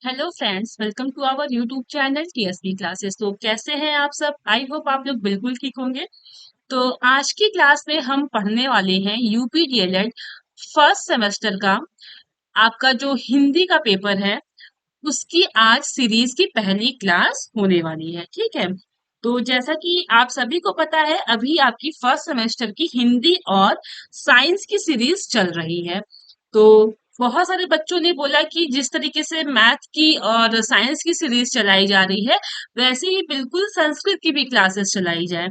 Hello friends, welcome to our YouTube channel TSP classes. तो कैसे हैं आप सब? आई होप आप लोग बिल्कुल ठीक होंगे। तो आज की क्लास में हम पढ़ने वाले हैं यूपी डीएलएड फर्स्ट सेमेस्टर का आपका जो हिंदी का पेपर है उसकी आज सीरीज की पहली क्लास होने वाली है। ठीक है। तो जैसा कि आप सभी को पता है, अभी आपकी फर्स्ट सेमेस्टर की हिंदी और साइंस की सीरीज चल रही है। तो बहुत सारे बच्चों ने बोला कि जिस तरीके से मैथ की और साइंस की सीरीज चलाई जा रही है, वैसे ही बिल्कुल संस्कृत की भी क्लासेस चलाई जाए।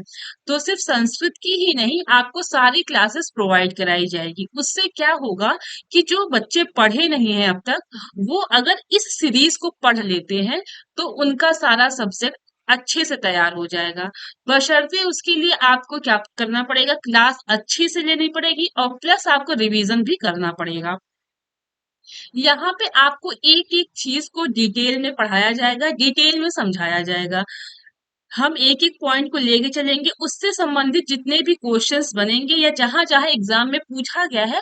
तो सिर्फ संस्कृत की ही नहीं, आपको सारी क्लासेस प्रोवाइड कराई जाएगी। उससे क्या होगा कि जो बच्चे पढ़े नहीं हैं अब तक, वो अगर इस सीरीज को पढ़ लेते हैं तो उनका सारा सब्जेक्ट अच्छे से तैयार हो जाएगा। बशर्ते उसके लिए आपको क्या करना पड़ेगा, क्लास अच्छी से लेनी पड़ेगी और प्लस आपको रिवीजन भी करना पड़ेगा। यहाँ पे आपको एक एक चीज को डिटेल में पढ़ाया जाएगा, डिटेल में समझाया जाएगा। हम एक एक पॉइंट को लेके चलेंगे, उससे संबंधित जितने भी क्वेश्चंस बनेंगे या जहां जहां एग्जाम में पूछा गया है,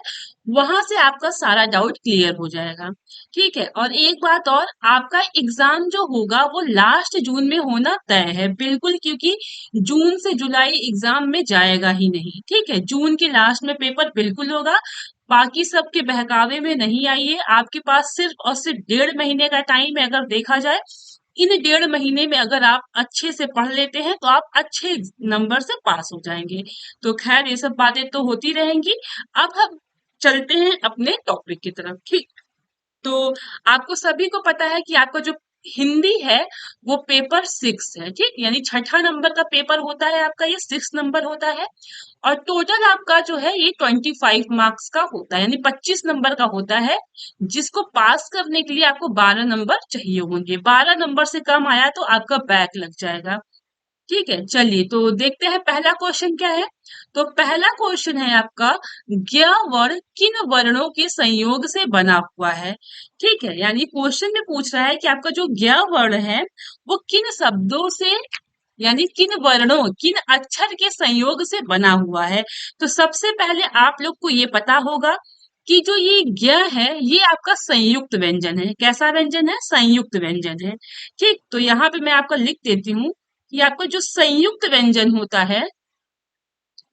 वहां से आपका सारा डाउट क्लियर हो जाएगा। ठीक है। और एक बात और, आपका एग्जाम जो होगा वो लास्ट जून में होना तय है बिल्कुल, क्योंकि जून से जुलाई एग्जाम में जाएगा ही नहीं। ठीक है, जून के लास्ट में पेपर बिल्कुल होगा। बाकी सब के बहकावे में नहीं आइए। आपके पास सिर्फ और सिर्फ 1.5 महीने का टाइम है। अगर देखा जाए, इन 1.5 महीने में अगर आप अच्छे से पढ़ लेते हैं तो आप अच्छे नंबर से पास हो जाएंगे। तो खैर, ये सब बातें तो होती रहेंगी। अब हम चलते हैं अपने टॉपिक की तरफ। ठीक। तो आपको सभी को पता है कि आपका जो हिंदी है वो पेपर 6 है। ठीक, यानी छठा नंबर का पेपर होता है आपका, ये 6 नंबर होता है। और टोटल आपका जो है ये 25 मार्क्स का होता है, यानी 25 नंबर का होता है। जिसको पास करने के लिए आपको 12 नंबर चाहिए होंगे। 12 नंबर से कम आया तो आपका बैक लग जाएगा। ठीक है, चलिए तो देखते हैं पहला क्वेश्चन क्या है। तो पहला क्वेश्चन है आपका, ज्ञ वर्ण किन वर्णों के संयोग से बना हुआ है। ठीक है, यानी क्वेश्चन में पूछ रहा है कि आपका जो ज्ञ वर्ण है वो किन शब्दों से, यानी किन वर्णों, किन अक्षर के संयोग से बना हुआ है। तो सबसे पहले आप लोग को ये पता होगा कि जो ये ज्ञ है ये आपका संयुक्त व्यंजन है। कैसा व्यंजन है? संयुक्त व्यंजन है। ठीक, तो यहाँ पे मैं आपका लिख देती हूँ कि आपका जो संयुक्त व्यंजन होता है,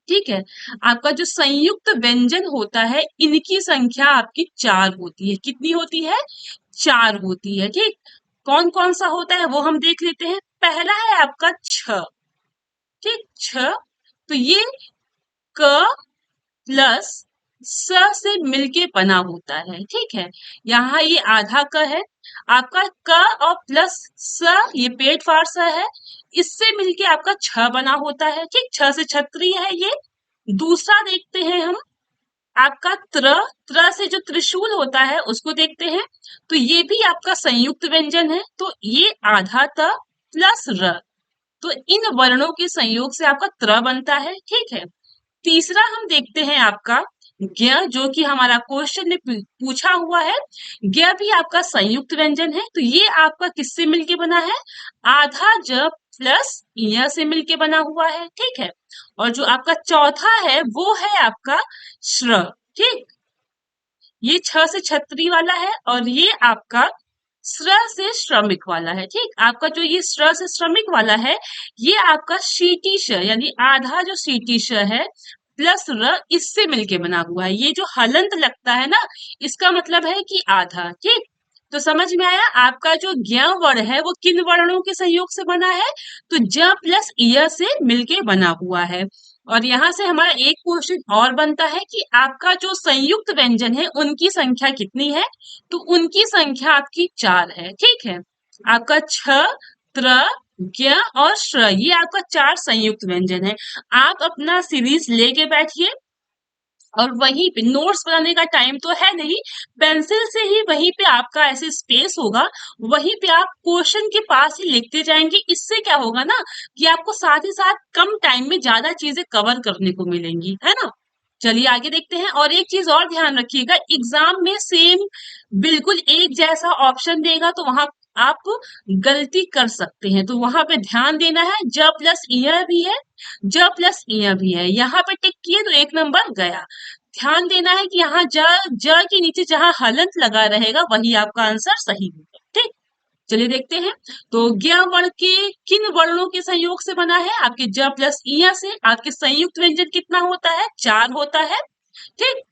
ठीक है, आपका जो संयुक्त व्यंजन होता है इनकी संख्या आपकी 4 होती है। कितनी होती है? 4 होती है। ठीक, कौन कौन सा होता है वो हम देख लेते हैं। पहला है आपका छ। ठीक, छ। तो ये क प्लस स से मिलके बना होता है। ठीक है, यहाँ ये आधा क है आपका। क और प्लस स ये पेट फार स है, इससे मिलके आपका छ बना होता है। ठीक, छ से क्षत्रिय है ये। दूसरा देखते हैं हम, आपका त्र। त्र से जो त्रिशूल होता है उसको देखते हैं। तो ये भी आपका संयुक्त व्यंजन है। तो ये आधा त प्लस र, तो इन वर्णों के संयोग से आपका त्र बनता है। ठीक है। तीसरा हम देखते हैं आपका ज्ञ, जो कि हमारा क्वेश्चन में पूछा हुआ है। ज्ञ भी आपका संयुक्त व्यंजन है। तो ये आपका किससे मिलके बना है? आधा ज प्लस य से मिलके बना हुआ है। ठीक है। और जो आपका चौथा है वो है आपका श्र। ठीक, ये छ से छत्री वाला है और ये आपका स्र से श्रमिक वाला है। ठीक, आपका जो ये स्र से श्रमिक वाला है ये आपका शीटीश, यानी आधा जो शीटीश है प्लस र, इससे मिलके बना हुआ है। ये जो हलंत लगता है ना, इसका मतलब है कि आधा। ठीक, तो समझ में आया। आपका जो ज्ञ वर्ण है वो किन वर्णों के संयोग से बना है? तो ज प्लस य से मिलके बना हुआ है। और यहाँ से हमारा एक क्वेश्चन और बनता है कि आपका जो संयुक्त व्यंजन है उनकी संख्या कितनी है? तो उनकी संख्या आपकी 4 है। ठीक है, आपका छ, त्र, ज्ञ और श्र, ये आपका 4 संयुक्त व्यंजन है। आप अपना सीरीज लेके बैठिए और वहीं पे नोट्स बनाने का टाइम तो है नहीं, पेंसिल से ही वहीं पे आपका ऐसे स्पेस होगा, वहीं पे आप क्वेश्चन के पास ही लिखते जाएंगे। इससे क्या होगा ना कि आपको साथ ही साथ कम टाइम में ज्यादा चीजें कवर करने को मिलेंगी, है ना। चलिए आगे देखते हैं। और एक चीज और ध्यान रखिएगा, एग्जाम में सेम बिल्कुल एक जैसा ऑप्शन देगा तो वहां आप गलती कर सकते हैं। तो वहां पे ध्यान देना है, ज प्लस इ भी है, ज प्लस इ भी है। यहाँ पे टिक किए तो 1 नंबर गया। ध्यान देना है कि यहाँ ज ज के नीचे जहां हलंत लगा रहेगा वही आपका आंसर सही होगा। ठीक, चलिए देखते हैं। तो ज्ञ वर्ण के किन वर्णों के संयोग से बना है? आपके ज प्लस इया से। आपके संयुक्त व्यंजन कितना होता है? 4 होता है। ठीक,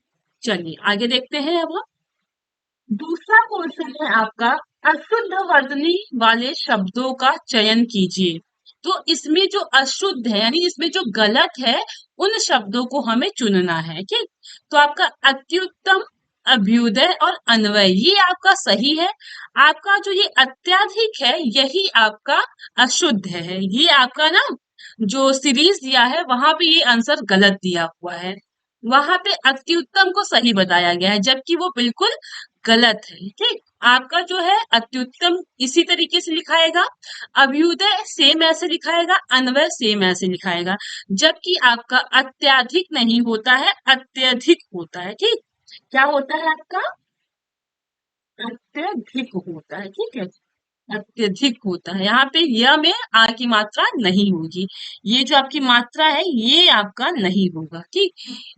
चलिए आगे देखते हैं अब हम। दूसरा क्वेश्चन है आपका, अशुद्ध वर्तनी वाले शब्दों का चयन कीजिए। तो इसमें जो अशुद्ध है यानी इसमें जो गलत है उन शब्दों को हमें चुनना है। ठीक, तो आपका अत्युत्तम, अभ्युदय और अन्वय ये आपका सही है। आपका जो ये अत्याधिक है यही आपका अशुद्ध है। ये आपका ना जो सीरीज दिया है वहां पे ये आंसर गलत दिया हुआ है। वहां पे अत्युत्तम को सही बताया गया है जबकि वो बिल्कुल गलत है। ठीक, आपका जो है अत्युत्तम इसी तरीके से लिखाएगा, अभ्युदय सेम ऐसे लिखाएगा, अन्वय सेम ऐसे लिखाएगा, जबकि आपका अत्याधिक नहीं होता है, अत्यधिक होता है। ठीक, क्या होता है आपका? अत्यधिक होता है। ठीक है, अत्यधिक होता है। यहाँ पे य में आ की मात्रा नहीं होगी। ये जो आपकी मात्रा है ये आपका नहीं होगा। ठीक,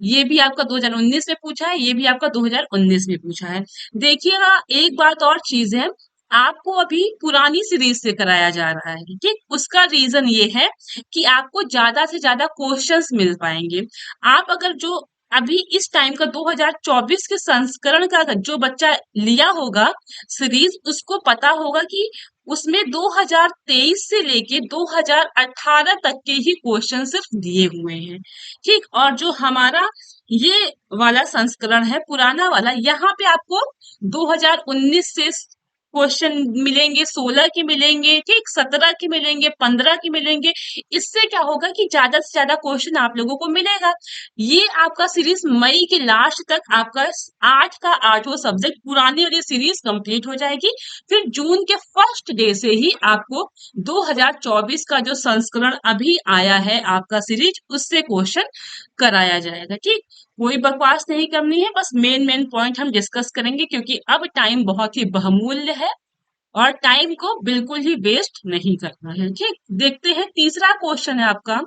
ये भी आपका 2019 में पूछा है, ये भी आपका 2019 में पूछा है। देखिएगा एक बात और चीज है, आपको अभी पुरानी सीरीज से कराया जा रहा है। ठीक, उसका रीजन ये है कि आपको ज्यादा से ज्यादा क्वेश्चंस मिल पाएंगे। आप अगर जो अभी इस टाइम का 2024 के संस्करण का अगर जो बच्चा लिया होगा सीरीज, उसको पता होगा कि उसमें 2023 से लेके 2018 तक के ही क्वेश्चन सिर्फ दिए हुए हैं। ठीक, और जो हमारा ये वाला संस्करण है पुराना वाला, यहाँ पे आपको 2019 से क्वेश्चन मिलेंगे, 16 के मिलेंगे, ठीक, 17 के मिलेंगे, 15 के मिलेंगे। इससे क्या होगा कि ज्यादा से ज्यादा क्वेश्चन आप लोगों को मिलेगा। ये आपका सीरीज मई के लास्ट तक आपका 8 का 8वां सब्जेक्ट पुरानी वाली सीरीज कंप्लीट हो जाएगी। फिर जून के फर्स्ट डे से ही आपको 2024 का जो संस्करण अभी आया है आपका सीरीज, उससे क्वेश्चन कराया जाएगा। ठीक, कोई बकवास नहीं करनी है, बस मेन मेन पॉइंट हम डिस्कस करेंगे क्योंकि अब टाइम बहुत ही बहुमूल्य है और टाइम को बिल्कुल ही वेस्ट नहीं करना है। ठीक, देखते हैं तीसरा क्वेश्चन है आपका,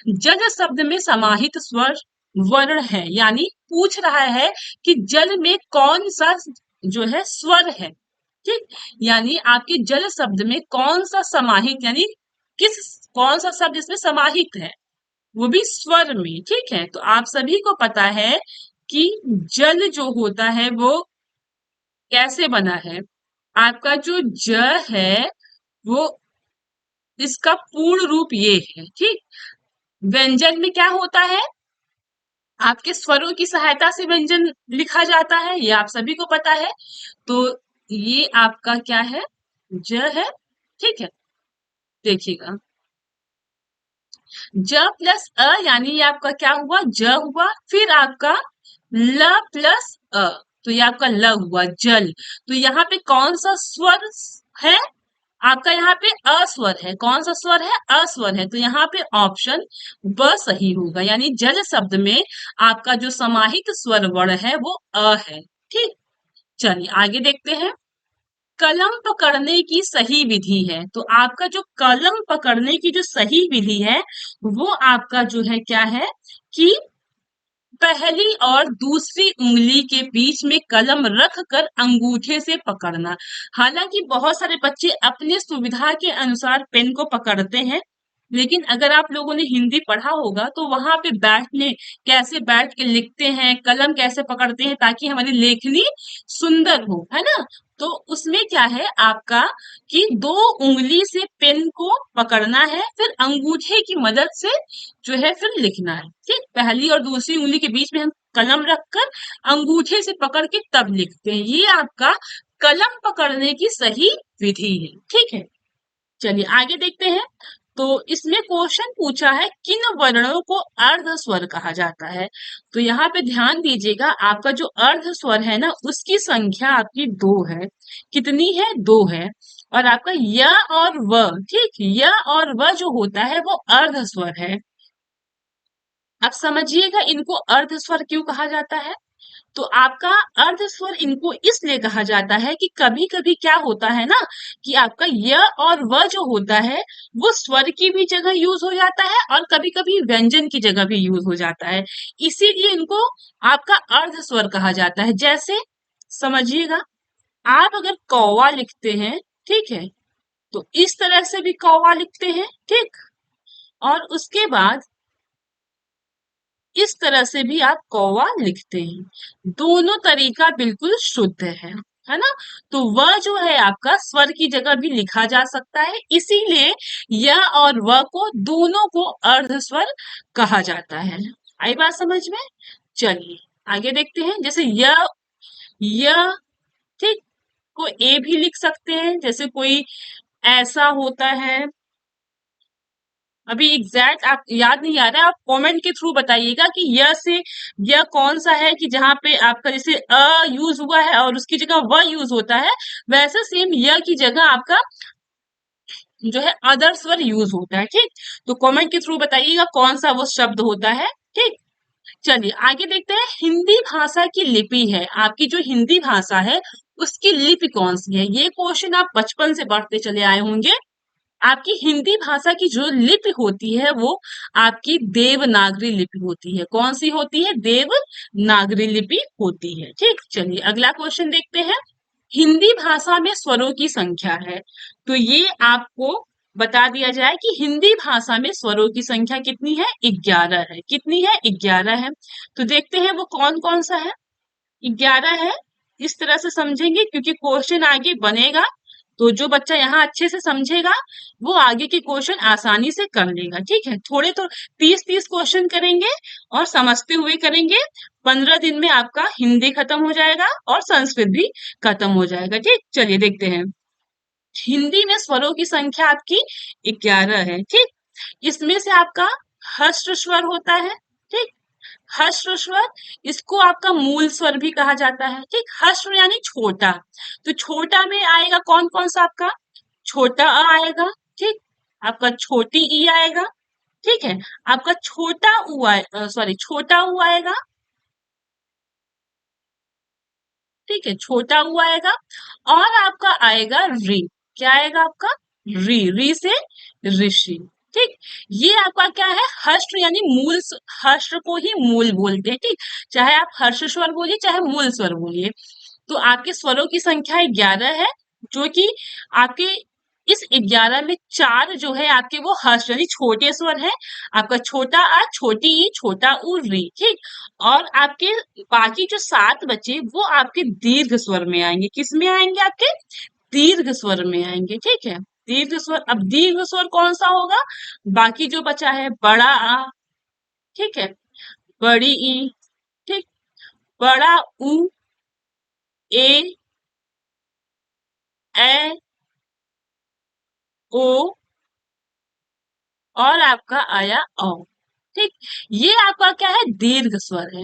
जल शब्द में समाहित स्वर वर्ण है, यानी पूछ रहा है कि जल में कौन सा जो है स्वर है। ठीक, यानी आपके जल शब्द में कौन सा समाहित यानी किस कौन सा शब्द इसमें समाहित है, वो भी स्वर में। ठीक है, तो आप सभी को पता है कि जल जो होता है वो कैसे बना है। आपका जो ज है वो इसका पूर्ण रूप ये है। ठीक, व्यंजन में क्या होता है, आपके स्वरों की सहायता से व्यंजन लिखा जाता है, ये आप सभी को पता है। तो ये आपका क्या है? ज है। ठीक है, देखिएगा ज प्लस अ यानी ये आपका क्या हुआ? ज हुआ। फिर आपका ल प्लस अ, तो ये आपका ल हुआ, जल। तो यहाँ पे कौन सा स्वर है? आपका यहाँ पे अस्वर है। कौन सा स्वर है? अस्वर है। तो यहाँ पे ऑप्शन ब सही होगा, यानी जल शब्द में आपका जो समाहित स्वर वर्ण है वो अ है। ठीक, चलिए आगे देखते हैं। कलम पकड़ने की सही विधि है, तो आपका जो कलम पकड़ने की जो सही विधि है वो आपका जो है क्या है कि पहली और दूसरी उंगली के बीच में कलम रख कर अंगूठे से पकड़ना। हालांकि बहुत सारे बच्चे अपने सुविधा के अनुसार पेन को पकड़ते हैं, लेकिन अगर आप लोगों ने हिंदी पढ़ा होगा तो वहां पे बैठने कैसे बैठ के लिखते हैं, कलम कैसे पकड़ते हैं ताकि हमारी लेखनी सुंदर हो, है ना। तो उसमें क्या है आपका कि दो उंगली से पेन को पकड़ना है, फिर अंगूठे की मदद से जो है फिर लिखना है। ठीक, पहली और दूसरी उंगली के बीच में हम कलम रखकर अंगूठे से पकड़ के तब लिखते हैं। ये आपका कलम पकड़ने की सही विधि है। ठीक है, चलिए आगे देखते हैं। तो इसमें क्वेश्चन पूछा है किन वर्णों को अर्ध स्वर कहा जाता है। तो यहाँ पे ध्यान दीजिएगा, आपका जो अर्ध स्वर है ना उसकी संख्या आपकी 2 है। कितनी है? 2 है। और आपका य और व, ठीक, य और व जो होता है वो अर्ध स्वर है। अब समझिएगा इनको अर्ध स्वर क्यों कहा जाता है। तो आपका अर्ध स्वर इनको इसलिए कहा जाता है कि कभी कभी क्या होता है ना कि आपका य और व जो होता है वो स्वर की भी जगह यूज हो जाता है और कभी कभी व्यंजन की जगह भी यूज हो जाता है, इसीलिए इनको आपका अर्ध स्वर कहा जाता है। जैसे समझिएगा, आप अगर कौवा लिखते हैं, ठीक है, तो इस तरह से भी कौवा लिखते हैं, ठीक। और उसके बाद इस तरह से भी आप कौवा लिखते हैं। दोनों तरीका बिल्कुल शुद्ध है ना। तो वह जो है आपका स्वर की जगह भी लिखा जा सकता है, इसीलिए य और व को दोनों को अर्ध स्वर कहा जाता है। आई बात समझ में? चलिए आगे देखते हैं। जैसे य, ठीक, को ए भी लिख सकते हैं। जैसे कोई ऐसा होता है, अभी एग्जैक्ट आप याद नहीं आ रहा है, आप कमेंट के थ्रू बताइएगा कि य से यह कौन सा है कि जहां पे आपका जैसे अ यूज हुआ है और उसकी जगह व यूज होता है, वैसे सेम य की जगह आपका जो है अदर स्वर यूज होता है, ठीक। तो कमेंट के थ्रू बताइएगा कौन सा वो शब्द होता है, ठीक। चलिए आगे देखते हैं। हिंदी भाषा की लिपि है, आपकी जो हिंदी भाषा है उसकी लिपि कौन सी है? ये क्वेश्चन आप बचपन से पढ़ते चले आए होंगे। आपकी हिंदी भाषा की जो लिपि होती है वो आपकी देवनागरी लिपि होती है। कौन सी होती है? देवनागरी लिपि होती है, ठीक। चलिए अगला क्वेश्चन देखते हैं। हिंदी भाषा में स्वरों की संख्या है, तो ये आपको बता दिया जाए कि हिंदी भाषा में स्वरों की संख्या कितनी है? 11 है। कितनी है? 11 है। तो देखते हैं वो कौन कौन सा है। 11 है, इस तरह से समझेंगे क्योंकि क्वेश्चन आगे बनेगा, तो जो बच्चा यहाँ अच्छे से समझेगा वो आगे के क्वेश्चन आसानी से कर लेगा, ठीक है। थोड़े तो 30-30 क्वेश्चन करेंगे और समझते हुए करेंगे। 15 दिन में आपका हिंदी खत्म हो जाएगा और संस्कृत भी खत्म हो जाएगा, ठीक। चलिए देखते हैं। हिंदी में स्वरों की संख्या आपकी 11 है, ठीक। इसमें से आपका हर्ष स्वर होता है, ठीक। हर्ष स्वर, इसको आपका मूल स्वर भी कहा जाता है, ठीक। हर्ष यानी छोटा, तो छोटा में आएगा कौन कौन सा? आपका छोटा अ आएगा, ठीक। आपका छोटी ई आएगा, ठीक है। आपका छोटा ऊ सॉरी छोटा ऊ आएगा, ठीक है। छोटा ऊ आएगा और आपका आएगा री। क्या आएगा आपका? री। री से ऋषि, ठीक। ये आपका क्या है? हर्ष यानी मूल हर्ष को ही मूल बोलते हैं, ठीक। चाहे आप हर्ष स्वर बोलिए चाहे मूल स्वर बोलिए। तो आपके स्वरों की संख्या 11 है, जो कि आपके इस 11 में 4 जो है आपके वो हर्ष यानी छोटे स्वर है। आपका छोटा आ, छोटी ई, छोटा उ, री, ठीक। और आपके बाकी जो 7 बचे वो आपके दीर्घ स्वर में आएंगे। किस में आएंगे? आपके दीर्घ स्वर में आएंगे, ठीक है। दीर्घ स्वर, अब दीर्घ स्वर कौन सा होगा? बाकी जो बचा है बड़ा आ, ठीक है, बड़ी ई, ठीक, बड़ा उ, ए, ए, ओ और आपका आया औ, ठीक। ये आपका क्या है? दीर्घ स्वर है।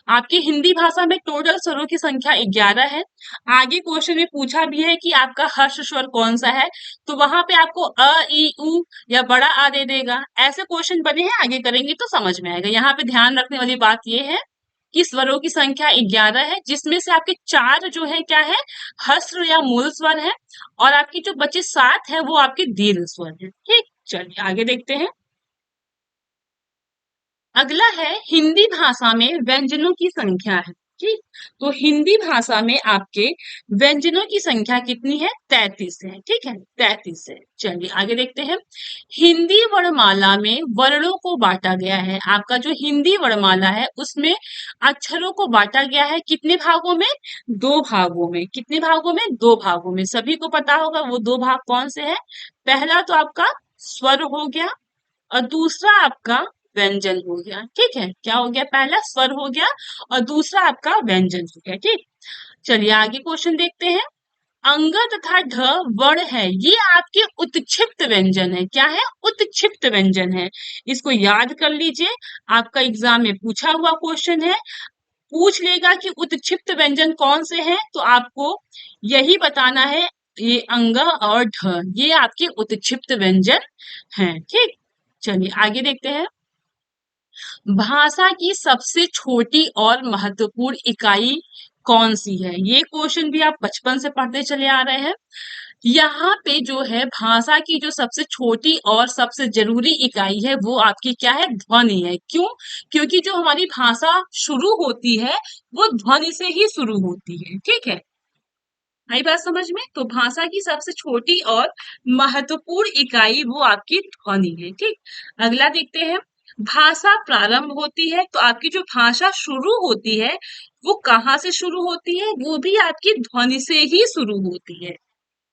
आपकी हिंदी भाषा में टोटल स्वरों की संख्या 11 है। आगे क्वेश्चन में पूछा भी है कि आपका हर्ष स्वर कौन सा है, तो वहां पे आपको अ, ई, उ या बड़ा आ दे देगा। ऐसे क्वेश्चन बने हैं, आगे करेंगे तो समझ में आएगा। यहाँ पे ध्यान रखने वाली बात ये है कि स्वरों की संख्या 11 है, जिसमें से आपके 4 जो है क्या है? हस्र या मूल स्वर है, और आपके जो बचे 7 है वो आपके दीर्घ स्वर है, ठीक। चलिए आगे देखते हैं। अगला है हिंदी भाषा में व्यंजनों की संख्या है, ठीक। तो हिंदी भाषा में आपके व्यंजनों की संख्या कितनी है? 33 है, ठीक है, 33 है। चलिए आगे देखते हैं। हिंदी वर्णमाला में वर्णों को बांटा गया है। आपका जो हिंदी वर्णमाला है उसमें अक्षरों को बांटा गया है कितने भागों में? 2 भागों में। कितने भागों में? 2 भागों में। सभी को पता होगा वो 2 भाग कौन से हैं। पहला तो आपका स्वर हो गया और दूसरा आपका व्यंजन हो गया, ठीक है। क्या हो गया? पहला स्वर हो गया और दूसरा आपका व्यंजन हो गया, ठीक। चलिए आगे क्वेश्चन देखते हैं। अंग तथा ढ वर्ण है, ये आपके उत्क्षिप्त व्यंजन है। क्या है? उत्क्षिप्त व्यंजन है। इसको याद कर लीजिए, आपका एग्जाम में पूछा हुआ क्वेश्चन है। पूछ लेगा कि उत्क्षिप्त व्यंजन कौन से हैं, तो आपको यही बताना है। ये अंग और ढ ये आपके उत्क्षिप्त व्यंजन हैं, ठीक। चलिए आगे देखते हैं। भाषा की सबसे छोटी और महत्वपूर्ण इकाई कौन सी है? ये क्वेश्चन भी आप बचपन से पढ़ते चले आ रहे हैं। यहाँ पे जो है भाषा की जो सबसे छोटी और सबसे जरूरी इकाई है वो आपकी क्या है? ध्वनि है। क्यों? क्योंकि जो हमारी भाषा शुरू होती है वो ध्वनि से ही शुरू होती है, ठीक है। आई बात समझ में? तो भाषा की सबसे छोटी और महत्वपूर्ण इकाई वो आपकी ध्वनि है, ठीक। अगला देखते हैं, भाषा प्रारंभ होती है, तो आपकी जो भाषा शुरू होती है वो कहाँ से शुरू होती है? वो भी आपकी ध्वनि से ही शुरू होती है,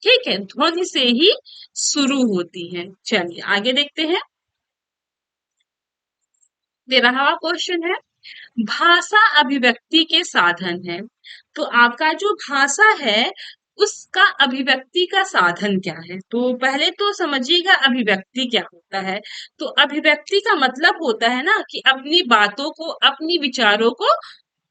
ठीक है, ध्वनि से ही शुरू होती है। चलिए आगे देखते हैं, 13वां क्वेश्चन है, भाषा अभिव्यक्ति के साधन है। तो आपका जो भाषा है उसका अभिव्यक्ति का साधन क्या है? तो पहले तो समझिएगा अभिव्यक्ति क्या होता है। तो अभिव्यक्ति का मतलब होता है ना कि अपनी बातों को, अपनी विचारों को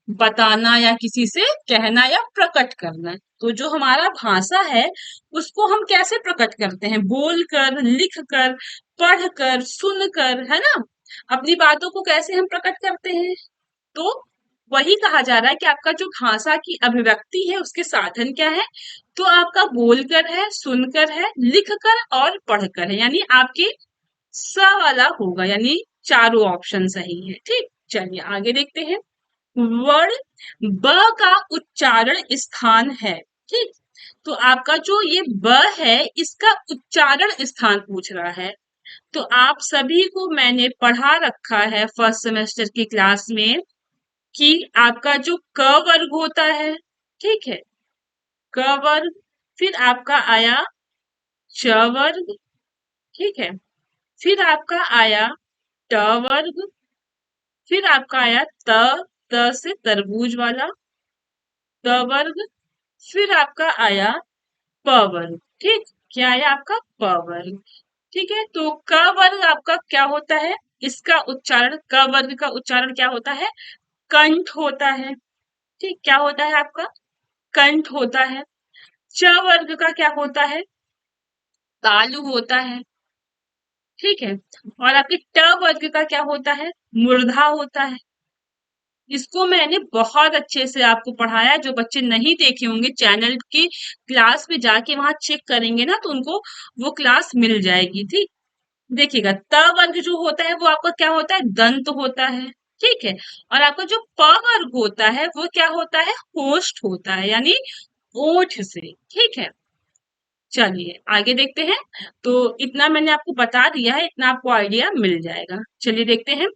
बताना या किसी से कहना या प्रकट करना। तो जो हमारा भाषा है उसको हम कैसे प्रकट करते हैं? बोलकर, लिखकर, पढ़कर, सुनकर, है ना? अपनी बातों को कैसे हम प्रकट करते हैं? तो वही कहा जा रहा है कि आपका जो भाषा की अभिव्यक्ति है उसके साधन क्या है? तो आपका बोलकर है, सुनकर है, लिखकर और पढ़कर है, यानी आपके स वाला होगा, यानी चारों ऑप्शन सही है, ठीक। चलिए आगे देखते हैं, वर्ण ब का उच्चारण स्थान है, ठीक। तो आपका जो ये ब है इसका उच्चारण स्थान पूछ रहा है। तो आप सभी को मैंने पढ़ा रखा है फर्स्ट सेमेस्टर की क्लास में कि आपका जो क वर्ग होता है, ठीक है, क वर्ग, फिर आपका आया च वर्ग, ठीक है, फिर आपका आया ट वर्ग, फिर आपका आया त से तरबूज वाला, त वर्ग, फिर आपका आया प वर्ग, ठीक। क्या आया आपका प वर्ग, ठीक है। तो क वर्ग आपका क्या होता है? इसका उच्चारण, क वर्ग का उच्चारण क्या होता है? कंठ होता है, ठीक। क्या होता है आपका? कंठ होता है। च वर्ग का क्या होता है? तालु होता है, ठीक है। और आपके ट वर्ग का क्या होता है? मूर्धा होता है। इसको मैंने बहुत अच्छे से आपको पढ़ाया, जो बच्चे नहीं देखे होंगे चैनल की क्लास में जाके वहां चेक करेंगे ना तो उनको वो क्लास मिल जाएगी, ठीक। देखिएगा, त वर्ग जो होता है वो आपका क्या होता है? दंत होता है, ठीक है। और आपका जो प वर्ग होता है वो क्या होता है? होस्ट होता है, यानी ओठ से, ठीक है। चलिए आगे देखते हैं। तो इतना मैंने आपको बता दिया है, इतना आपको आइडिया मिल जाएगा। चलिए देखते हैं,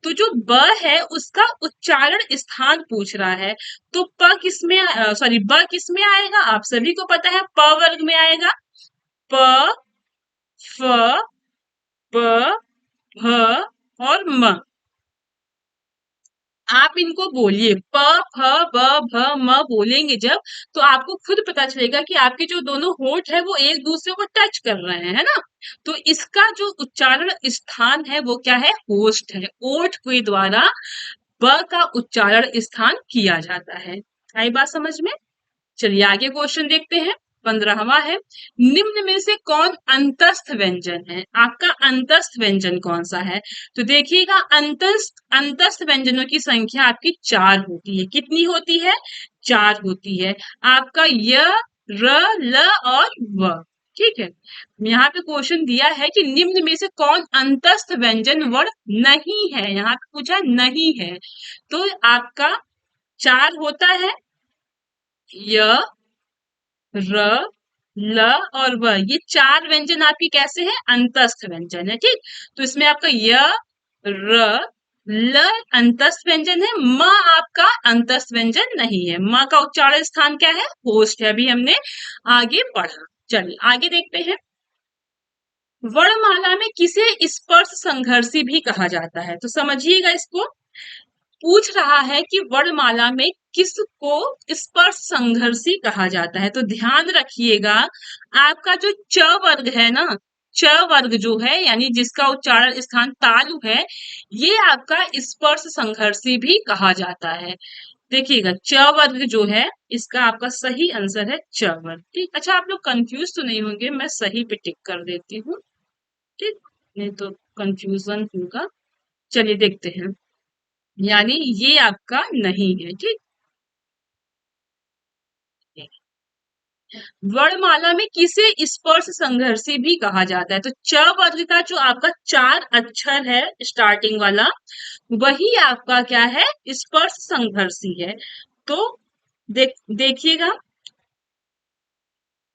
तो जो ब है उसका उच्चारण स्थान पूछ रहा है। तो प किसमें, सॉरी, ब किसमें आएगा? आप सभी को पता है प वर्ग में आएगा। प, फ, ब, भ और म। आप इनको बोलिए, प, फ, ब, भ, म बोलेंगे जब, तो आपको खुद पता चलेगा कि आपके जो दोनों होंठ है वो एक दूसरे को टच कर रहे हैं, है ना? तो इसका जो उच्चारण स्थान है वो क्या है? होस्ट है। ओठ के द्वारा ब का उच्चारण स्थान किया जाता है। आई बात समझ में? चलिए आगे क्वेश्चन देखते हैं, 15वां है, निम्न में से कौन अंतस्थ व्यंजन है? आपका अंतस्थ व्यंजन कौन सा है? तो देखिएगा, अंतस्थ व्यंजनों की संख्या आपकी 4 होती है। कितनी होती है? 4 होती है। आपका य, र, ल और व, ठीक है। यहाँ पे क्वेश्चन दिया है कि निम्न में से कौन अंतस्थ व्यंजन वर्ण नहीं है, यहाँ पे पूछा नहीं है। तो आपका 4 होता है, य, र, ल और व, ये 4 व्यंजन आपकी कैसे हैं? अंतस्थ व्यंजन है, ठीक। तो इसमें आपका य, र, ल अंतस्थ व्यंजन है, म आपका अंतस्थ व्यंजन नहीं है। म का उच्चारण स्थान क्या है? होस्ट है, अभी हमने आगे पढ़ा। चलिए आगे देखते हैं, वर्णमाला में किसे स्पर्श संघर्षी भी कहा जाता है? तो समझिएगा, इसको पूछ रहा है कि वर्णमाला में किसको स्पर्श संघर्षी कहा जाता है। तो ध्यान रखिएगा, आपका जो च वर्ग है ना, च वर्ग जो है यानी जिसका उच्चारण स्थान तालु है, ये आपका स्पर्श संघर्षी भी कहा जाता है। देखिएगा, च वर्ग जो है इसका आपका सही आंसर है च वर्ग, ठीक। अच्छा, आप लोग कंफ्यूज तो नहीं होंगे, मैं सही पे टिक कर देती हूँ, ठीक, नहीं तो कंफ्यूजन होगा। चलिए देखते हैं, यानी ये आपका नहीं है, ठीक। वर्णमाला में किसे स्पर्श संघर्षी भी कहा जाता है? तो च वर्ग का जो आपका 4 अक्षर है स्टार्टिंग वाला, वही आपका क्या है? स्पर्श संघर्षी है। तो देखिएगा,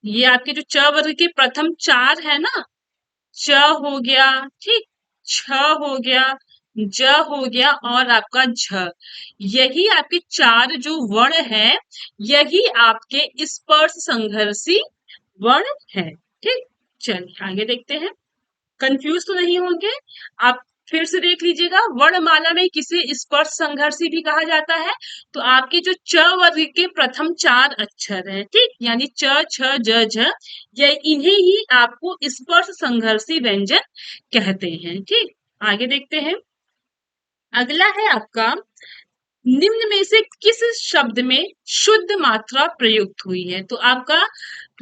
ये आपके जो च वर्ग के प्रथम चार है ना, च हो गया, ठीक, छ हो गया, ज हो गया और आपका झ, यही आपके चार जो वर्ण है, यही आपके स्पर्श संघर्षी वर्ण है। ठीक, चलिए आगे देखते हैं। कंफ्यूज तो नहीं होंगे आप, फिर से देख लीजिएगा। वर्णमाला में किसे स्पर्श संघर्षी भी कहा जाता है, तो आपके जो च वर्ग के प्रथम चार अक्षर हैं, ठीक, यानी च छ ज झ, ये इन्हें ही आपको स्पर्श संघर्षी व्यंजन कहते हैं। ठीक, आगे देखते हैं। अगला है आपका, निम्न में से किस शब्द में शुद्ध मात्रा प्रयुक्त हुई है, तो आपका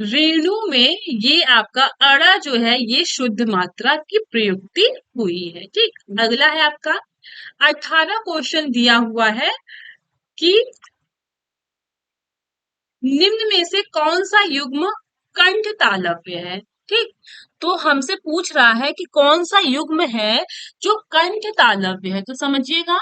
रेणु में ये आपका अड़ा जो है ये शुद्ध मात्रा की प्रयुक्ति हुई है। ठीक, अगला है आपका 18 क्वेश्चन दिया हुआ है कि निम्न में से कौन सा युग्म कंठ तालव्य है। ठीक, तो हमसे पूछ रहा है कि कौन सा युग्म है जो कंठ तालव्य है, तो समझिएगा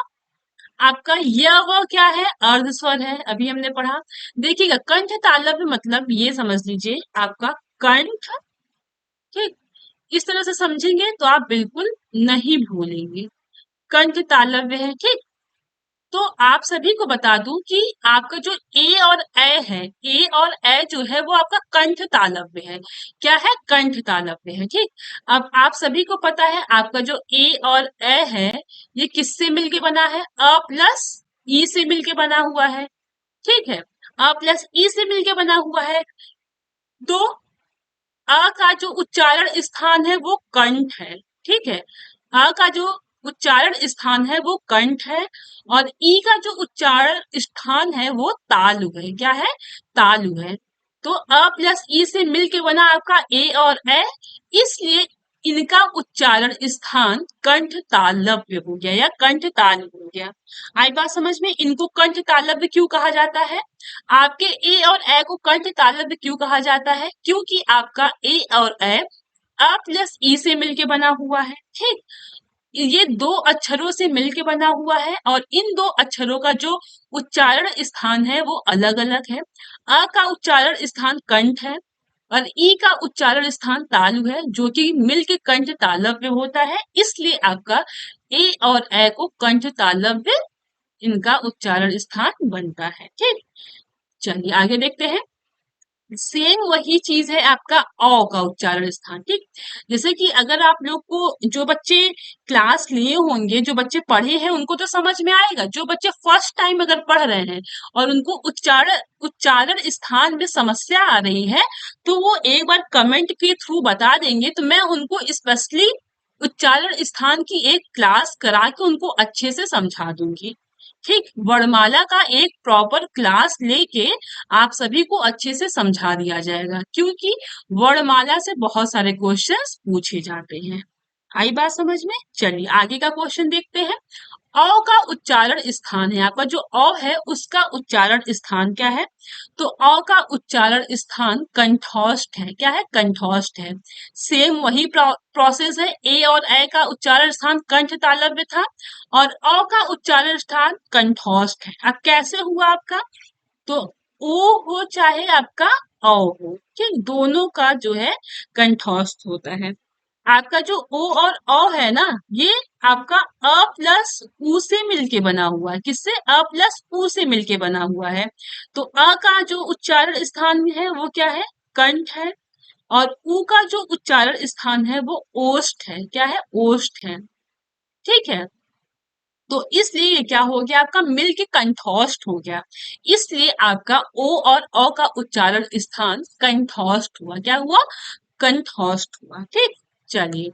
आपका यह वह क्या है, अर्ध स्वर है, अभी हमने पढ़ा। देखिएगा कंठ तालव्य मतलब ये समझ लीजिए आपका कंठ, ठीक, इस तरह से समझेंगे तो आप बिल्कुल नहीं भूलेंगे, कंठ तालव्य है। ठीक, तो आप सभी को बता दूं कि आपका जो ए और ए है, ए और ए जो है वो आपका कंठ तालव्य है। क्या है, कंठ तालव्य है। ठीक, अब आप सभी को पता है आपका जो ए और ए है ये किससे मिलके बना है, अ प्लस ई से मिलके बना हुआ है। ठीक है, अ प्लस ई से मिलके बना हुआ है, तो अ का जो उच्चारण स्थान है वो कंठ है। ठीक है, अ का जो उच्चारण स्थान है वो कंठ है, और ई का जो उच्चारण स्थान है वो तालु है। क्या है, तालु है। तो अ प्लस ई से मिलके बना आपका ए और ए, इसलिए इनका उच्चारण स्थान कंठ तालव्य हो गया या कंठ तालु हो गया। आई बात समझ में, इनको कंठ तालव्य क्यों कहा जाता है, आपके ए और ए को कंठ तालव्य क्यों कहा जाता है, क्योंकि आपका ए और ए अ प्लस ई से मिलके बना हुआ है। ठीक, ये दो अक्षरों से मिलके बना हुआ है, और इन दो अक्षरों का जो उच्चारण स्थान है वो अलग अलग है। अ का उच्चारण स्थान कंठ है और ई का उच्चारण स्थान तालु है, जो कि मिलके कंठ तालव्य होता है, इसलिए आपका ए और ए को कंठ तालव्य इनका उच्चारण स्थान बनता है। ठीक, चलिए आगे देखते हैं। सेम वही चीज है आपका औ का उच्चारण स्थान। ठीक, जैसे कि अगर आप लोग को जो बच्चे क्लास लिए होंगे, जो बच्चे पढ़े हैं उनको तो समझ में आएगा, जो बच्चे फर्स्ट टाइम अगर पढ़ रहे हैं और उनको उच्चारण उच्चारण स्थान में समस्या आ रही है, तो वो एक बार कमेंट के थ्रू बता देंगे, तो मैं उनको स्पेशली उच्चारण स्थान की एक क्लास करा के उनको अच्छे से समझा दूंगी। ठीक, वर्णमाला का एक प्रॉपर क्लास लेके आप सभी को अच्छे से समझा दिया जाएगा, क्योंकि वर्णमाला से बहुत सारे क्वेश्चंस पूछे जाते हैं। आई बात समझ में, चलिए आगे का क्वेश्चन देखते हैं। अ का उच्चारण स्थान है, आपका जो अ है उसका उच्चारण स्थान क्या है, तो अ का उच्चारण स्थान कंठोष्ठ है। क्या है, कंठोष्ठ है। सेम वही प्रोसेस है, ए और ए का उच्चारण स्थान कंठ तालव्य था, और अ का उच्चारण स्थान कंठोष्ठ है। अब कैसे हुआ आपका, तो ओ हो चाहे आपका औ हो, ठीक, दोनों का जो है कंठोष्ठ होता है। आपका जो ओ और अ है ना, ये आपका अ प्लस उ से मिलके बना हुआ है। किससे, अ प्लस उ से मिलके बना हुआ है। तो अ का जो उच्चारण स्थान है वो क्या है, कंठ है, और उ का जो उच्चारण स्थान है वो ओष्ठ है। क्या है, ओष्ठ है। ठीक है, तो इसलिए ये क्या हो गया, आपका मिलके कंठोष्ठ हो गया, इसलिए आपका ओ और अ का उच्चारण स्थान कंठोष्ठ हुआ। क्या हुआ, कंठोष्ठ हुआ। ठीक, चलिए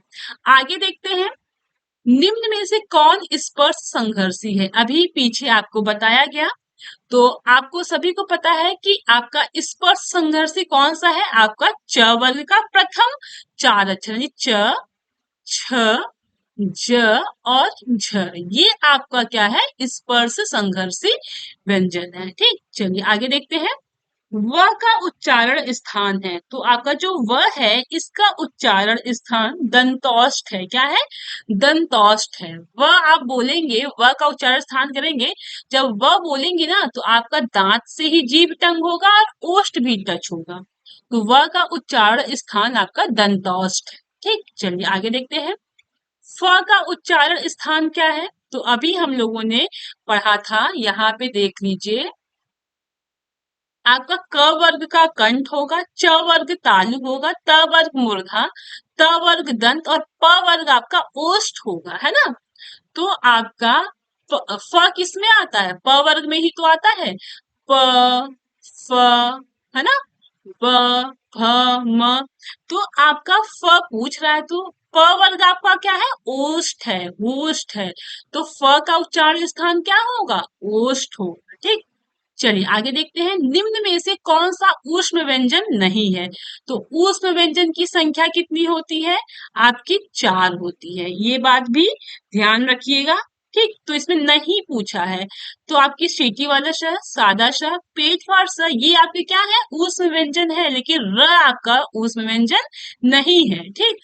आगे देखते हैं। निम्न में से कौन स्पर्श संघर्षी है, अभी पीछे आपको बताया गया, तो आपको सभी को पता है कि आपका स्पर्श संघर्षी कौन सा है, आपका च वर्ग का प्रथम चार अक्षर, यानी च छ ज और झ, ये आपका क्या है, स्पर्श संघर्षी व्यंजन है। ठीक, चलिए आगे देखते हैं। व का उच्चारण स्थान है, तो आपका जो व है इसका उच्चारण स्थान दंतोष्ठ है। क्या है, दंतोष्ठ है। व आप बोलेंगे, व का उच्चारण स्थान करेंगे, जब व बोलेंगे ना तो आपका दांत से ही जीभ टंग होगा और ओष्ठ भी टच होगा। तो व का उच्चारण स्थान आपका दंतौष्ठ है। ठीक, चलिए आगे देखते हैं। फ का उच्चारण स्थान क्या है? तो अभी हम लोगों ने पढ़ा था, यहाँ पे देख लीजिए, आपका क वर्ग का कंठ होगा, च वर्ग तालु होगा, त वर्ग मूर्धा, त वर्ग दंत और प वर्ग आपका ओष्ठ होगा, है ना। तो आपका फ किस में आता है? प वर्ग में ही तो आता है। प, फ, है ना, ब, भ, म। तो आपका फ पूछ रहा है, तो प वर्ग आपका क्या है? ओष्ठ है, ओष्ठ है। तो फ का उच्चारण स्थान क्या होगा? ओष्ठ होगा। ठीक, चलिए आगे देखते हैं। निम्न में से कौन सा ऊष्म व्यंजन नहीं है? तो ऊष्म व्यंजन की संख्या कितनी होती है? आपकी 4 होती है, ये बात भी ध्यान रखिएगा। ठीक, तो इसमें नहीं पूछा है। तो आपकी सीटी वाला श, सादा श, पेट फाड़ स, ये आपके क्या है? ऊष्म व्यंजन है, लेकिन र आपका ऊष्म व्यंजन नहीं है। ठीक,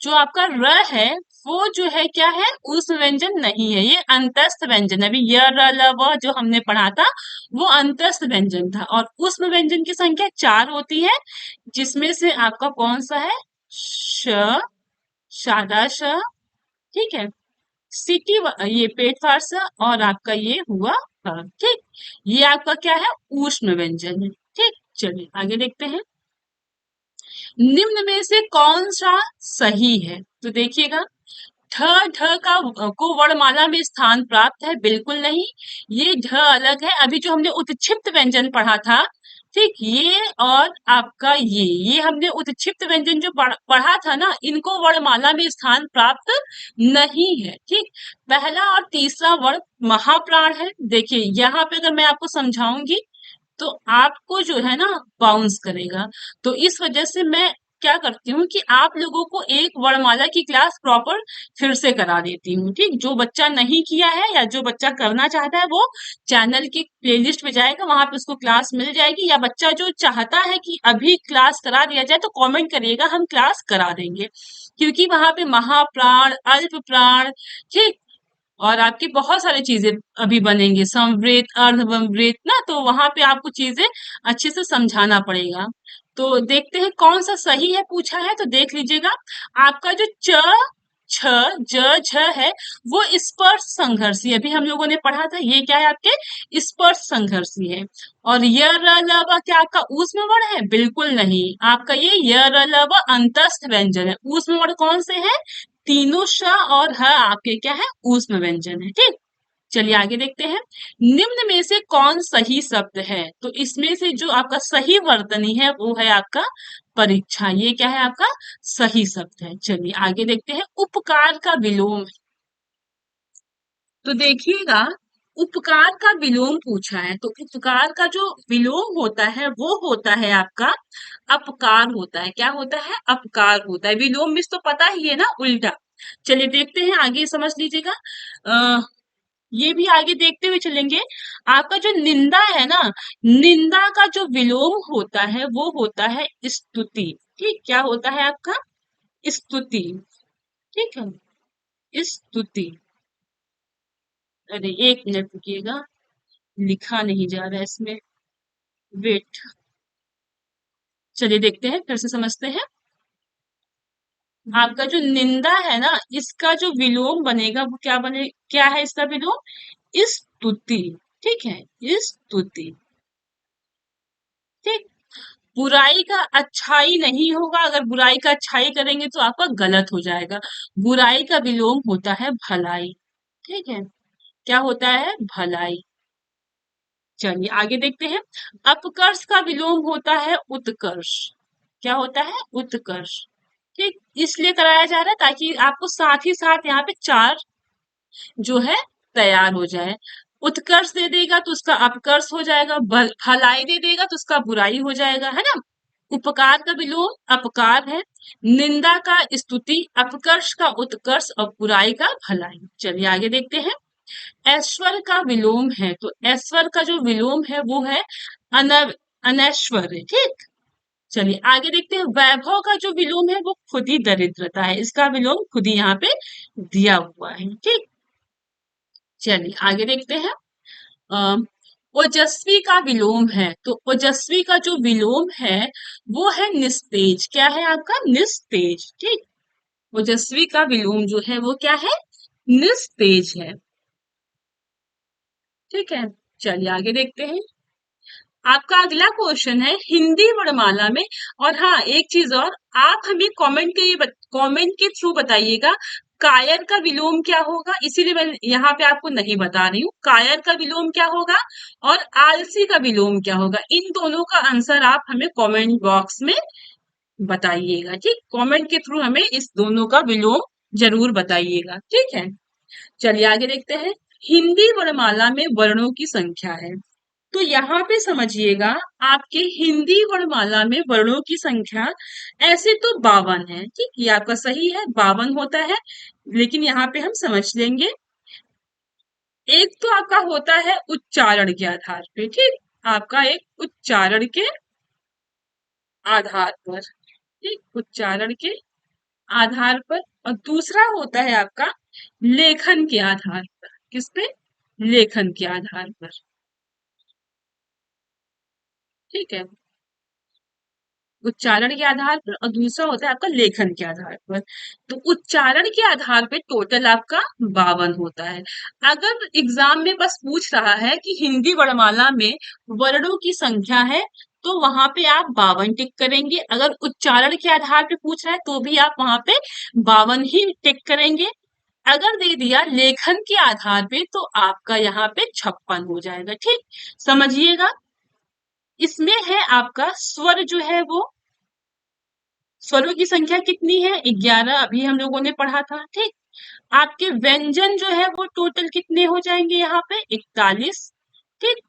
जो आपका र है, वो जो है क्या है? उस व्यंजन नहीं है, ये अंतस्थ व्यंजन है। अभी य र ल व जो हमने पढ़ा था, वो अंतस्थ व्यंजन था। और उस व्यंजन की संख्या 4 होती है, जिसमें से आपका कौन सा है? श, सादा श, ठीक है, ये पेट फाड़ स, और आपका ये हुआ ह। ठीक, ये आपका क्या है? ऊष्म व्यंजन है। ठीक, चलिए आगे देखते हैं। निम्न में से कौन सा सही है? तो देखिएगा, ठ, ढ का को वर्णमाला में स्थान प्राप्त है? बिल्कुल नहीं, ये ढ अलग है। अभी जो हमने उत्क्षिप्त व्यंजन पढ़ा था, ठीक, ये और आपका ये हमने उत्क्षिप्त व्यंजन जो पढ़ा था ना, इनको वर्णमाला में स्थान प्राप्त नहीं है। ठीक, पहला और तीसरा वर्ण महाप्राण है। देखिए यहाँ पे अगर मैं आपको समझाऊंगी, तो आपको जो है ना बाउंस करेगा। तो इस वजह से मैं क्या करती हूँ कि आप लोगों को एक वर्णमाला की क्लास प्रॉपर फिर से करा देती हूँ। ठीक, जो बच्चा नहीं किया है या जो बच्चा करना चाहता है, वो चैनल की प्लेलिस्ट पे जाएगा, वहां पे उसको क्लास मिल जाएगी। या बच्चा जो चाहता है कि अभी क्लास करा दिया जाए, तो कमेंट करिएगा, हम क्लास करा देंगे। क्योंकि वहां पे महाप्राण, अल्प प्राण, ठीक, और आपकी बहुत सारी चीजें अभी बनेंगे, समवृत, अर्धवृत ना, तो वहां पे आपको चीजें अच्छे से समझाना पड़ेगा। तो देखते हैं कौन सा सही है, पूछा है तो देख लीजिएगा। आपका जो च, छ, ज, झ है, वो स्पर्श संघर्षी, अभी हम लोगों ने पढ़ा था, ये क्या है? आपके स्पर्श संघर्षी है। और य, र, ल, व क्या आपका ऊष्म वर्ण है? बिल्कुल नहीं, आपका ये य, र, ल, व अंतस्थ व्यंजन है। ऊष्म वर्ण कौन से है? तीनों श और ह आपके क्या है? ऊष्म व्यंजन है। ठीक, चलिए आगे देखते हैं। निम्न में से कौन सही शब्द है? तो इसमें से जो आपका सही वर्तनी है, वो है आपका परीक्षा। ये क्या है? आपका सही शब्द है। चलिए आगे देखते हैं। उपकार का विलोम। तो देखिएगा, उपकार का विलोम पूछा है, तो उपकार का जो विलोम होता है, वो होता है आपका अपकार होता है। क्या होता है? अपकार होता है। विलोम मिस तो पता ही है ना, उल्टा। चलिए देखते हैं, आगे समझ लीजिएगा। अ, ये भी आगे देखते हुए चलेंगे। आपका जो निंदा है ना, निंदा का जो विलोम होता है, वो होता है स्तुति। ठीक, क्या होता है आपका? स्तुति। ठीक है, स्तुति। अरे एक मिनट रुकिएगा, लिखा नहीं जा रहा है इसमें, वेट। चलिए देखते हैं, फिर से समझते हैं। आपका जो निंदा है ना, इसका जो विलोम बनेगा, वो क्या बने? क्या है इसका विलोम? स्तुति। ठीक है, स्तुति। ठीक, बुराई का अच्छाई नहीं होगा, अगर बुराई का अच्छाई करेंगे तो आपका गलत हो जाएगा। बुराई का विलोम होता है भलाई। ठीक है, क्या होता है? भलाई। चलिए आगे देखते हैं। अपकर्ष का विलोम होता है उत्कर्ष। क्या होता है? उत्कर्ष। ठीक, इसलिए कराया जा रहा है ताकि आपको साथ ही साथ यहाँ पे 4 जो है तैयार हो जाए। उत्कर्ष दे देगा तो उसका अपकर्ष हो जाएगा, भलाई दे देगा तो उसका बुराई हो जाएगा, है ना। उपकार का विलोम अपकार है, निंदा का स्तुति, अपकर्ष का उत्कर्ष और बुराई का भलाई। चलिए आगे देखते हैं। ऐश्वर्य का विलोम है, तो ऐश्वर्य का जो विलोम है, वो है अनव अनैश्वर्य। ठीक, चलिए आगे देखते हैं। वैभव का जो विलोम है, वो खुद ही दरिद्रता है, इसका विलोम खुद ही यहाँ पे दिया हुआ है। ठीक, चलिए आगे देखते हैं। अ, ओजस्वी का विलोम है, तो ओजस्वी का जो विलोम है वो है निस्तेज। क्या है आपका? निस्तेज। ठीक। ओजस्वी का विलोम जो है वो क्या है? निस्तेज है। ठीक है। चलिए आगे देखते हैं। आपका अगला क्वेश्चन है हिंदी वर्णमाला में। और हाँ, एक चीज और, आप हमें कमेंट के थ्रू बताइएगा कायर का विलोम क्या होगा। इसीलिए मैं यहाँ पे आपको नहीं बता रही हूँ कायर का विलोम क्या होगा और आलसी का विलोम क्या होगा। इन दोनों का आंसर आप हमें कमेंट बॉक्स में बताइएगा। ठीक, कमेंट के थ्रू हमें इस दोनों का विलोम जरूर बताइएगा। ठीक है। चलिए आगे देखते हैं। हिंदी वर्णमाला में वर्णों की संख्या है, तो यहाँ पे समझिएगा आपके हिंदी वर्णमाला में वर्णों की संख्या ऐसे तो 52 है। ठीक, ये आपका सही है, 52 होता है। लेकिन यहाँ पे हम समझ लेंगे, एक तो आपका होता है उच्चारण के आधार पे। ठीक, आपका एक उच्चारण के आधार पर। ठीक, उच्चारण के आधार पर। और दूसरा होता है आपका लेखन के आधार पर। किस पे? लेखन के आधार पर। ठीक है, उच्चारण के आधार पर और दूसरा होता है आपका लेखन के आधार पर। तो उच्चारण के आधार पे टोटल आपका 52 होता है। अगर एग्जाम में बस पूछ रहा है कि हिंदी वर्णमाला में वर्णों की संख्या है, तो वहां पे आप 52 टिक करेंगे। अगर उच्चारण के आधार पे पूछ रहा है तो भी आप वहां पे 52 ही टिक करेंगे। अगर दे दिया लेखन के आधार पे तो आपका यहाँ पे 56 हो जाएगा। ठीक, समझिएगा। इसमें है आपका स्वर जो है वो, स्वरों की संख्या कितनी है? 11, अभी हम लोगों ने पढ़ा था। ठीक, आपके व्यंजन जो है वो टोटल कितने हो जाएंगे यहाँ पे? 41। ठीक,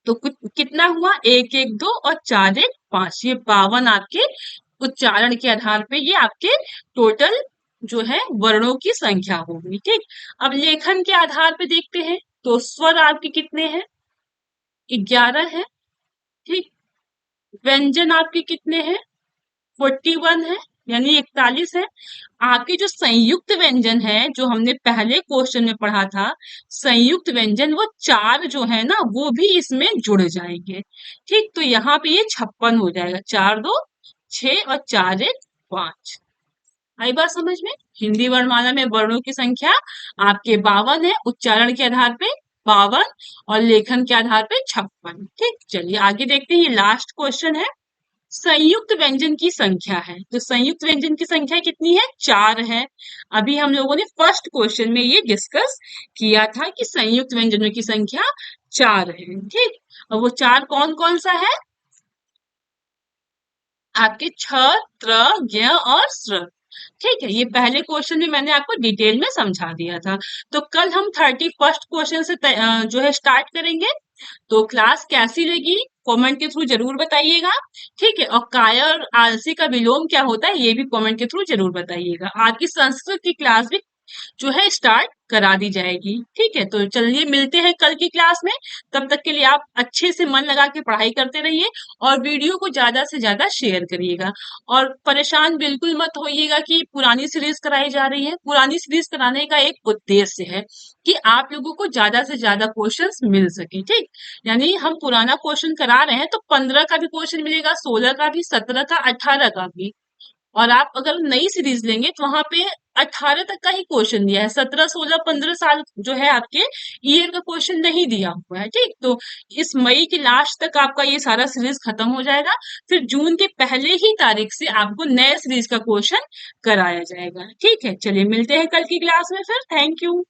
तो कितना हुआ? 1 1 2 और 4 1 5, ये 52 आपके उच्चारण के आधार पे ये आपके टोटल जो है वर्णों की संख्या होगी। ठीक, अब लेखन के आधार पे देखते हैं तो स्वर आपके कितने हैं? 11 है। ठीक, व्यंजन आपके कितने हैं? 41 है, यानी 41 है। आपके जो संयुक्त व्यंजन है, जो हमने पहले क्वेश्चन में पढ़ा था, संयुक्त व्यंजन वो 4 जो है ना वो भी इसमें जुड़ जाएंगे। ठीक, तो यहाँ पे ये 56 हो जाएगा। 4 2 6 और 4 1 5। आई बात समझ में? हिंदी वर्णमाला में वर्णों की संख्या आपके 52 है, उच्चारण के आधार पे 52 और लेखन के आधार पे 56। ठीक, चलिए आगे देखते हैं। ये लास्ट क्वेश्चन है। संयुक्त व्यंजन की संख्या है, तो संयुक्त व्यंजन की संख्या कितनी है? 4 है। अभी हम लोगों ने फर्स्ट क्वेश्चन में ये डिस्कस किया था कि संयुक्त व्यंजनों की संख्या 4 है। ठीक, और वो 4 कौन कौन सा है? आपके छ, त्र, ज्ञ और स्र। ठीक है, ये पहले क्वेश्चन में मैंने आपको डिटेल में समझा दिया था। तो कल हम 31st क्वेश्चन से जो है स्टार्ट करेंगे। तो क्लास कैसी लगी कमेंट के थ्रू जरूर बताइएगा। ठीक है, और काया और आलसी का विलोम क्या होता है ये भी कमेंट के थ्रू जरूर बताइएगा। आपकी संस्कृत की क्लास भी जो है स्टार्ट करा दी जाएगी। ठीक है, तो चलिए मिलते हैं कल की क्लास में। तब तक के लिए आप अच्छे से मन लगा के पढ़ाई करते रहिए और वीडियो को ज्यादा से ज्यादा शेयर करिएगा। और परेशान बिल्कुल मत होइएगा कि पुरानी सीरीज कराई जा रही है। पुरानी सीरीज कराने का एक उद्देश्य है कि आप लोगों को ज्यादा से ज्यादा क्वेश्चंस मिल सके। ठीक, यानी हम पुराना क्वेश्चन करा रहे हैं तो 15 का भी क्वेश्चन मिलेगा, 16 का भी, 17 का, 18 का भी। और आप अगर नई सीरीज लेंगे तो वहां पे 18 तक का ही क्वेश्चन दिया है, 17 16 15 साल जो है आपके ईयर का क्वेश्चन नहीं दिया हुआ है। ठीक, तो इस मई के लास्ट तक आपका ये सारा सीरीज खत्म हो जाएगा। फिर जून के पहले ही तारीख से आपको नए सीरीज का क्वेश्चन कराया जाएगा। ठीक है, चलिए मिलते हैं कल की क्लास में फिर। Thank you.